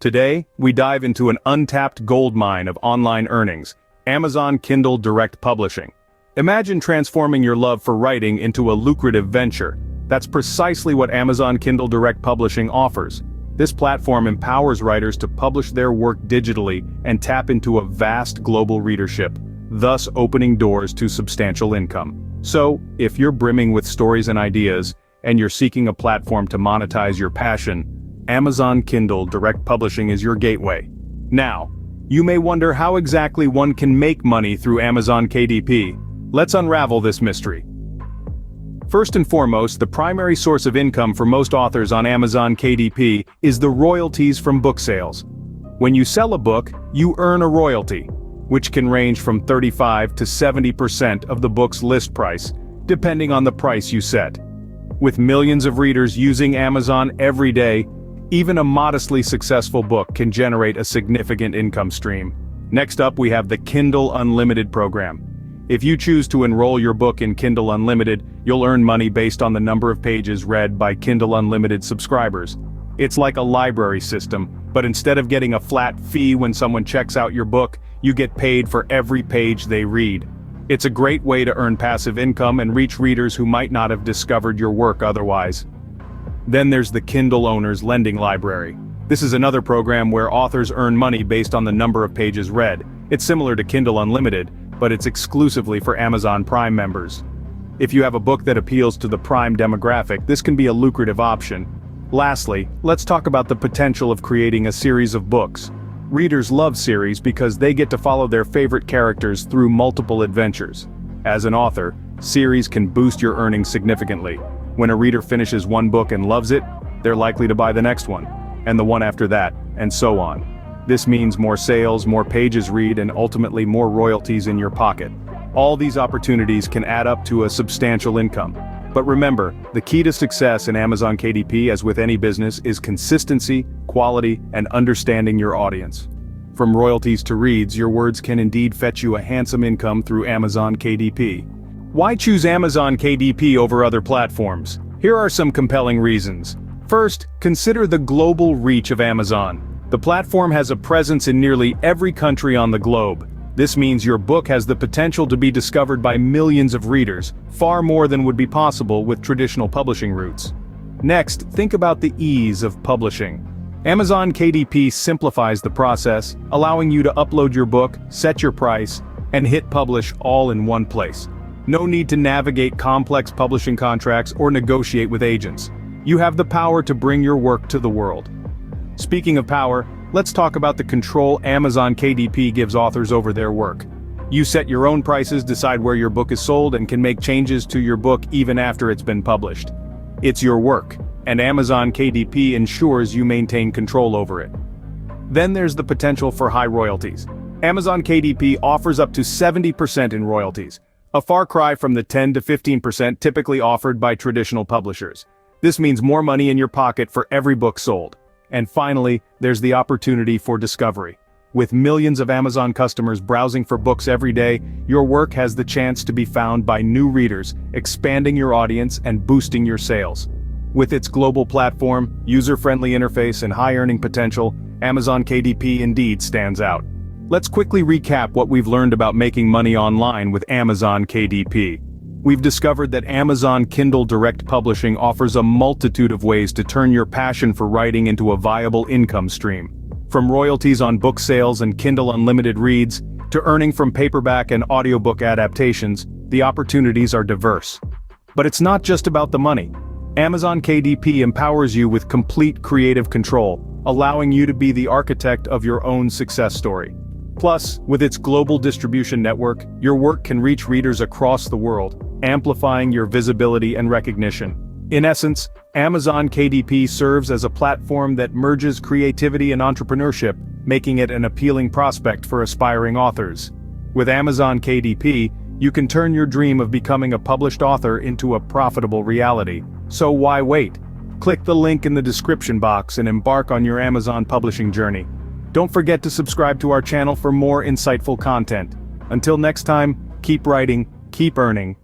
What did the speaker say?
Today, we dive into an untapped goldmine of online earnings, Amazon Kindle Direct Publishing. Imagine transforming your love for writing into a lucrative venture. That's precisely what Amazon Kindle Direct Publishing offers. This platform empowers writers to publish their work digitally and tap into a vast global readership, thus opening doors to substantial income. So, if you're brimming with stories and ideas, and you're seeking a platform to monetize your passion, Amazon Kindle Direct Publishing is your gateway. Now, you may wonder how exactly one can make money through Amazon KDP. Let's unravel this mystery. First and foremost, the primary source of income for most authors on Amazon KDP is the royalties from book sales. When you sell a book, you earn a royalty, which can range from 35 to 70% of the book's list price, depending on the price you set. With millions of readers using Amazon every day, even a modestly successful book can generate a significant income stream. Next up, we have the Kindle Unlimited program. If you choose to enroll your book in Kindle Unlimited, you'll earn money based on the number of pages read by Kindle Unlimited subscribers. It's like a library system, but instead of getting a flat fee when someone checks out your book, you get paid for every page they read. It's a great way to earn passive income and reach readers who might not have discovered your work otherwise. Then there's the Kindle Owners Lending Library. This is another program where authors earn money based on the number of pages read. It's similar to Kindle Unlimited, but it's exclusively for Amazon Prime members. If you have a book that appeals to the Prime demographic, this can be a lucrative option. Lastly, let's talk about the potential of creating a series of books. Readers love series because they get to follow their favorite characters through multiple adventures. As an author, series can boost your earnings significantly. When a reader finishes one book and loves it, they're likely to buy the next one, and the one after that, and so on. This means more sales, more pages read, and ultimately more royalties in your pocket. All these opportunities can add up to a substantial income. But remember, the key to success in Amazon KDP, as with any business, is consistency, quality, and understanding your audience. From royalties to reads, your words can indeed fetch you a handsome income through Amazon KDP. Why choose Amazon KDP over other platforms? Here are some compelling reasons. First, consider the global reach of Amazon. The platform has a presence in nearly every country on the globe. This means your book has the potential to be discovered by millions of readers, far more than would be possible with traditional publishing routes. Next, think about the ease of publishing. Amazon KDP simplifies the process, allowing you to upload your book, set your price, and hit publish all in one place. No need to navigate complex publishing contracts or negotiate with agents. You have the power to bring your work to the world. Speaking of power, let's talk about the control Amazon KDP gives authors over their work. You set your own prices, decide where your book is sold, and can make changes to your book even after it's been published. It's your work, and Amazon KDP ensures you maintain control over it. Then there's the potential for high royalties. Amazon KDP offers up to 70% in royalties, a far cry from the 10 to 15% typically offered by traditional publishers. This means more money in your pocket for every book sold. And finally, there's the opportunity for discovery. With millions of Amazon customers browsing for books every day, your work has the chance to be found by new readers, expanding your audience and boosting your sales. With its global platform, user-friendly interface, and high earning potential, Amazon KDP indeed stands out. Let's quickly recap what we've learned about making money online with Amazon KDP. We've discovered that Amazon Kindle Direct Publishing offers a multitude of ways to turn your passion for writing into a viable income stream. From royalties on book sales and Kindle Unlimited reads, to earning from paperback and audiobook adaptations, the opportunities are diverse. But it's not just about the money. Amazon KDP empowers you with complete creative control, allowing you to be the architect of your own success story. Plus, with its global distribution network, your work can reach readers across the world, amplifying your visibility and recognition. In essence, Amazon KDP serves as a platform that merges creativity and entrepreneurship, making it an appealing prospect for aspiring authors. With Amazon KDP, you can turn your dream of becoming a published author into a profitable reality. So why wait? Click the link in the description box and embark on your Amazon publishing journey. Don't forget to subscribe to our channel for more insightful content. Until next time, keep writing, keep earning,